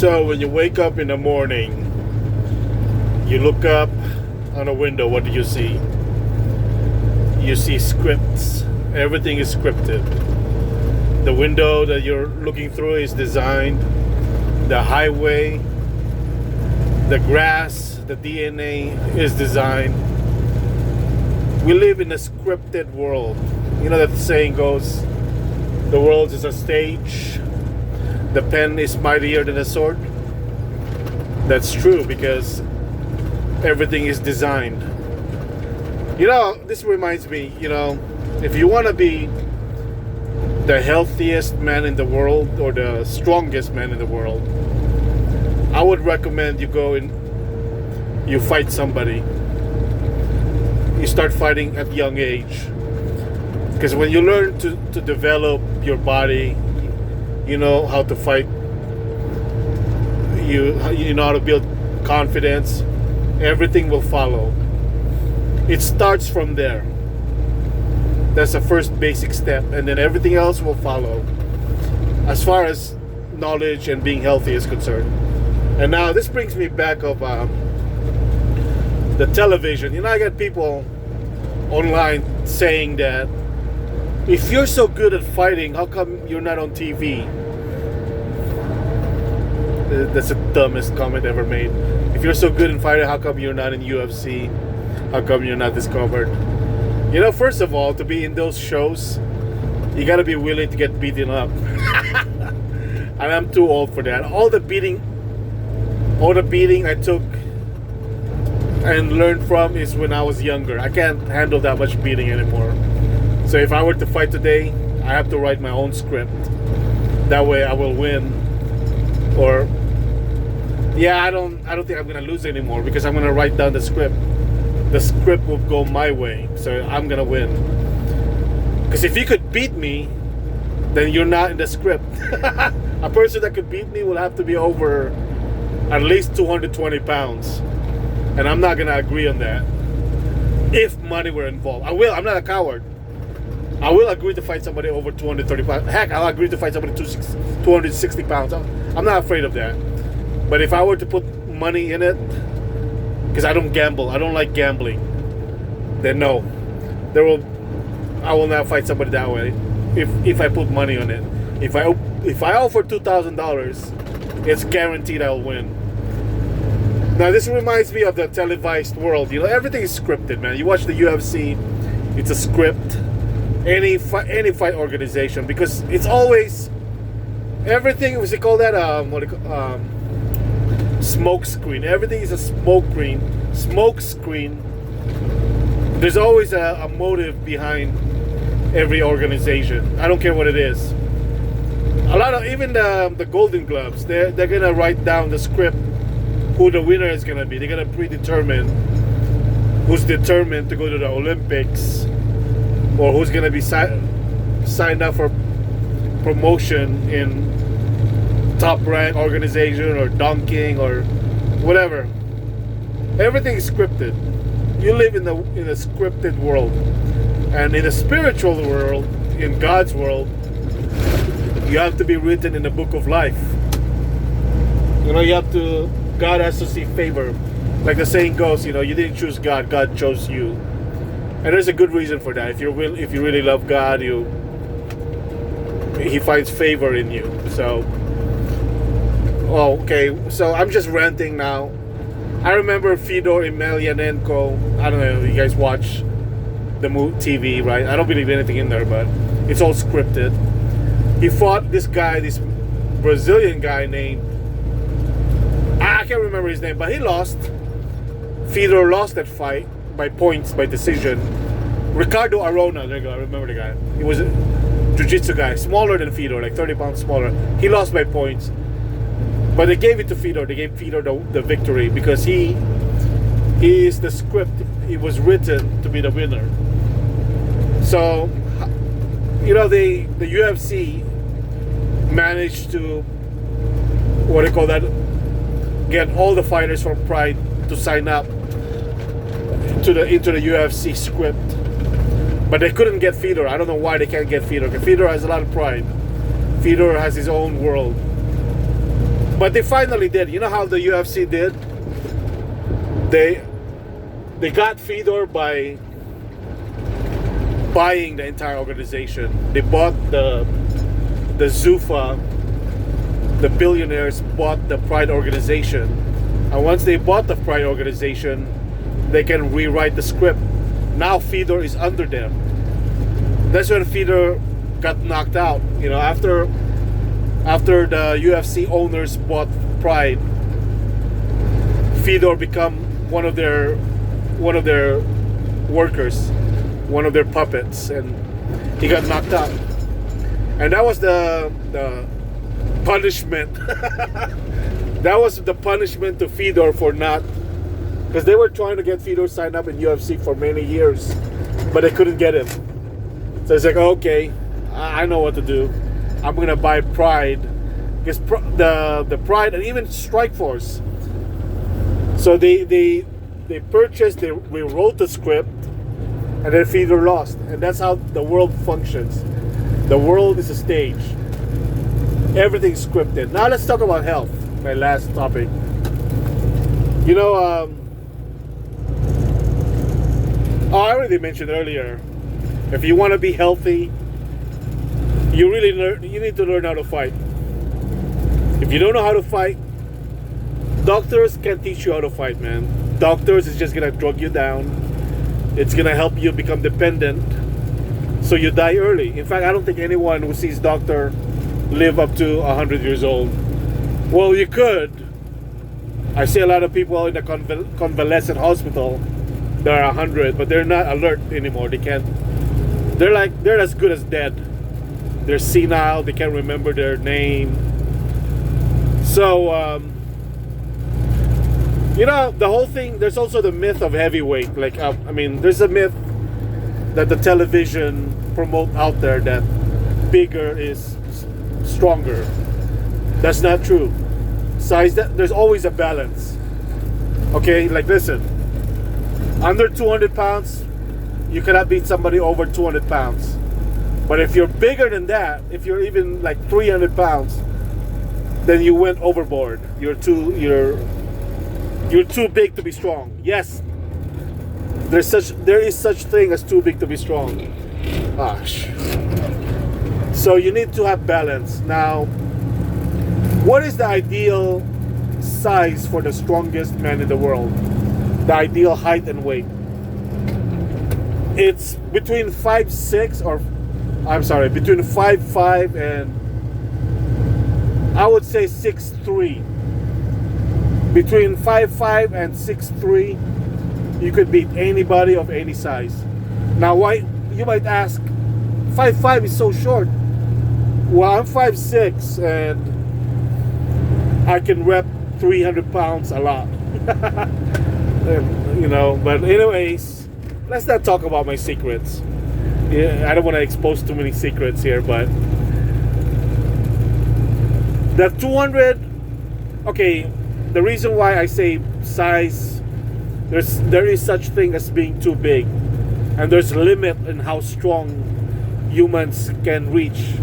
So when you wake up in the morning, you look up on a window, what do you see? You see scripts. Everything is scripted. The window that you're looking through is designed. The highway, the grass, the DNA is designed. We live in a scripted world. You know that the saying goes, the world is a stage. The pen is mightier than a sword. That's true because everything is designed. You know, this reminds me, if you want to be the healthiest man in the world or the strongest man in the world, I would recommend you go and you fight somebody. You start fighting at a young age. Because when you learn to develop your body, you know how to fight, you know how to build confidence, everything will follow. It starts from there. That's the first basic step, and then everything else will follow as far as knowledge and being healthy is concerned. And now this brings me back of the television. I got people online saying that if you're so good at fighting, how come you're not on TV? That's the dumbest comment ever made. If you're so good in fighting, how come you're not in UFC? How come you're not discovered? First of all, to be in those shows, you gotta be willing to get beaten up. And I'm too old for that. All the beating I took and learned from is when I was younger. I can't handle that much beating anymore. So if I were to fight today, I have to write my own script. That way I will win. Or I don't think I'm gonna lose anymore because I'm gonna write down the script. The script will go my way, so I'm gonna win. Because if you could beat me, then you're not in the script. A person that could beat me will have to be over at least 220 pounds. And I'm not gonna agree on that. If money were involved. I'm not a coward. I will agree to fight somebody over 230 pounds. Heck, I'll agree to fight somebody 260 pounds. I'm not afraid of that. But if I were to put money in it, because I don't gamble, I don't like gambling, then no. I will not fight somebody that way if I put money on it. If I offer $2,000, it's guaranteed I'll win. Now this reminds me of the televised world. Everything is scripted, man. You watch the UFC, it's a script. Any fight organization, because it's always everything. What's it called that? Smoke screen. Everything is a smoke screen. There's always a motive behind every organization. I don't care what it is. A lot of even the Golden Gloves, they're gonna write down the script who the winner is gonna be. They're gonna predetermine who's determined to go to the Olympics, or who's gonna be signed up for promotion in top rank organization or dunking or whatever. Everything is scripted. You live in a scripted world, and in a spiritual world, in God's world, you have to be written in the book of life. God has to see favor. Like the saying goes, you didn't choose God, God chose you. And there's a good reason for that. If you really love God, He finds favor in you. So, okay. So I'm just ranting now. I remember Fedor Emelianenko. I don't know if you guys watch the TV, right? I don't believe anything in there, but it's all scripted. He fought this Brazilian guy named, I can't remember his name, but he lost. Fedor lost that fight by points, by decision. Ricardo Arona, there you go, I remember the guy. He was a jiu-jitsu guy, smaller than Fedor, like 30 pounds smaller. He lost by points. But they gave it to Fedor. They gave Fedor the victory because he is the script. It was written to be the winner. So, the UFC managed to, what do you call that, get all the fighters from Pride to sign up into the UFC script, but they couldn't get Fedor. I don't know why they can't get Fedor. Fedor has a lot of pride. Fedor has his own world. But they finally did. You know how the UFC did? They got Fedor by buying the entire organization. They bought the Zuffa. The billionaires bought the Pride organization, and once they bought the Pride organization, they can rewrite the script. Now Fedor is under them. That's when Fedor got knocked out. You know, after the UFC owners bought Pride, Fedor become one of their workers, one of their puppets, and he got knocked out. And that was the punishment. That was the punishment to Fedor for not, because they were trying to get Fedor signed up in UFC for many years, but they couldn't get him. So it's like, okay, I know what to do. I'm gonna buy Pride, because the Pride and even Strikeforce. So they purchased, they rewrote the script, and then Fedor lost, and that's how the world functions. The world is a stage. Everything's scripted. Now let's talk about health. My last topic. You know, I already mentioned earlier. If you want to be healthy, you need to learn how to fight. If you don't know how to fight, doctors can't teach you how to fight, man. Doctors is just gonna drug you down. It's gonna help you become dependent, so you die early. In fact, I don't think anyone who sees doctor live up to 100 years old. Well, you could. I see a lot of people in the convalescent hospital that are 100, but they're not alert anymore. They can't. They're as good as dead. They're senile. They can't remember their name. So, you know, the whole thing. There's also the myth of heavyweight. Like, I mean, there's a myth that the television promote out there that bigger is stronger. That's not true. Size, there's always a balance. Okay, like listen, under 200 pounds, you cannot beat somebody over 200 pounds. But if you're bigger than that, if you're even like 300 pounds, then you went overboard. You're too big to be strong. Yes, there is such thing as too big to be strong. Gosh. So you need to have balance. Now, what is the ideal size for the strongest man in the world? The ideal height and weight. It's between 5'6" between 5'5" and I would say 6'3". Between 5'5" and 6'3", you could beat anybody of any size. Now, why, you might ask, 5'5" is so short. Well, I'm 5'6", and I can rep 300 pounds a lot. You know, but anyways, let's not talk about my secrets. Yeah, I don't want to expose too many secrets here, but the 200, okay, the reason why I say size, there is such thing as being too big, and there's a limit in how strong humans can reach.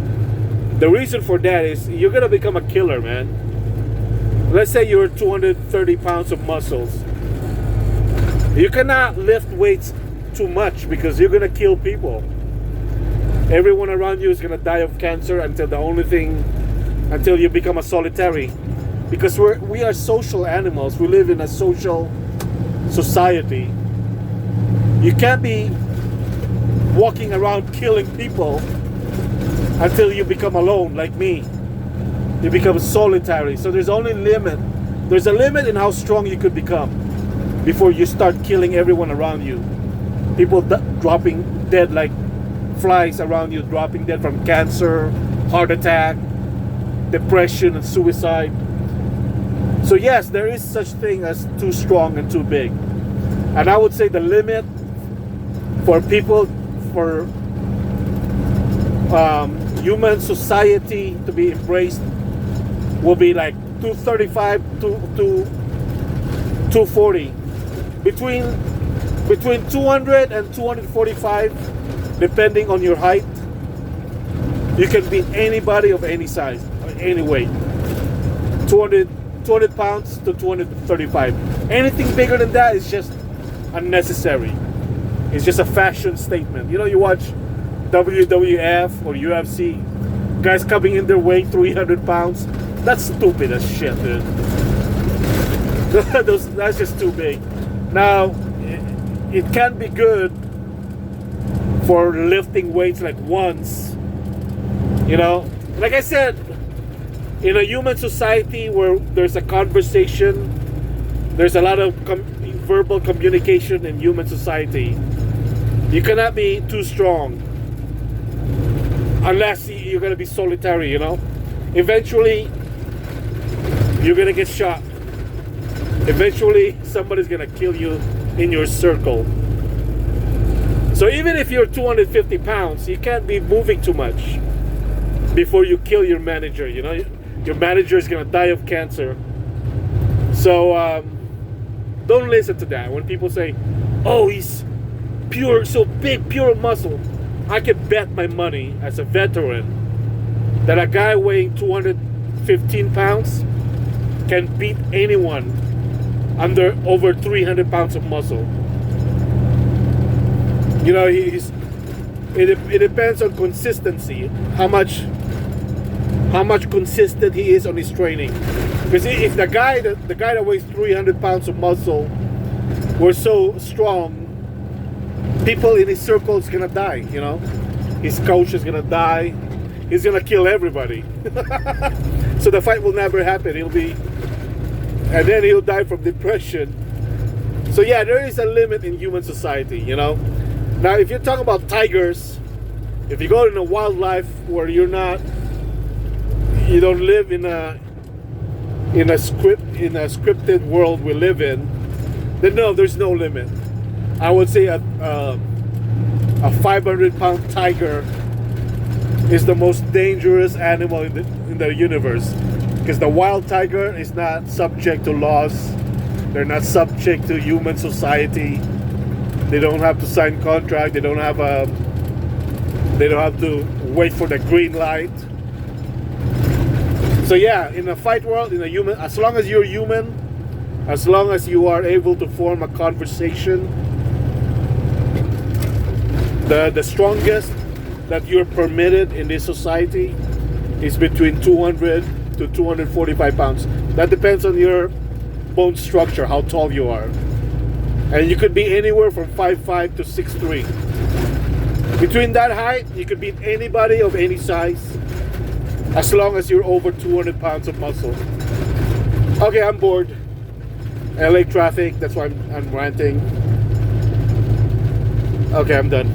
The reason for that is you're gonna become a killer, man. Let's say you're 230 pounds of muscles. You cannot lift weights too much because you're gonna kill people. Everyone around you is gonna die of cancer until you become a solitary. Because we are social animals. We live in a social society. You can't be walking around killing people until you become alone, like me. You become solitary. So there's a limit in how strong you could become before you start killing everyone around you. People dropping dead like flies around you, dropping dead from cancer, heart attack, depression, and suicide. So yes, there is such thing as too strong and too big. And I would say the limit for people, for human society to be embraced will be like 235 to 240. Between 200 and 245, depending on your height, you can beat anybody of any size or any weight. 200, 200 pounds to 235. Anything bigger than that is just unnecessary. It's just a fashion statement. You know, you watch WWF or UFC, guys coming in their weight 300 pounds. That's stupid as shit, dude. That's just too big. Now, it can be good for lifting weights like once. You know, like I said, in a human society where there's a conversation, there's a lot of verbal communication in human society, you cannot be too strong unless you're going to be solitary, you know. Eventually, you're going to get shot. Eventually, somebody's going to kill you in your circle. So even if you're 250 pounds, you can't be moving too much before you kill your manager, you know. Your manager is going to die of cancer. So don't listen to that. When people say, oh, he's pure, so big, pure muscle. I can bet my money as a veteran that a guy weighing 215 pounds can beat anyone under over 300 pounds of muscle. You know, it depends on consistency, how much consistent he is on his training. Because if the guy that weighs 300 pounds of muscle were so strong, people in his circle is gonna die, you know. His coach is gonna die. He's gonna kill everybody. So the fight will never happen. And then he'll die from depression. So yeah, there is a limit in human society, you know. Now, if you're talking about tigers, if you go in a wildlife where you don't live in a scripted world we live in, then no, there's no limit. I would say a 500-pound tiger is the most dangerous animal in the universe, because the wild tiger is not subject to laws. They're not subject to human society. They don't have to sign contract. They don't have to wait for the green light. So yeah, in a fight world, in a human, as long as you're human, as long as you are able to form a conversation, the strongest that you're permitted in this society is between 200 to 245 pounds. That depends on your bone structure, how tall you are. And you could be anywhere from 5'5" to 6'3". Between that height, you could beat anybody of any size, as long as you're over 200 pounds of muscle. Okay, I'm bored. LA traffic, that's why I'm ranting. Okay, I'm done.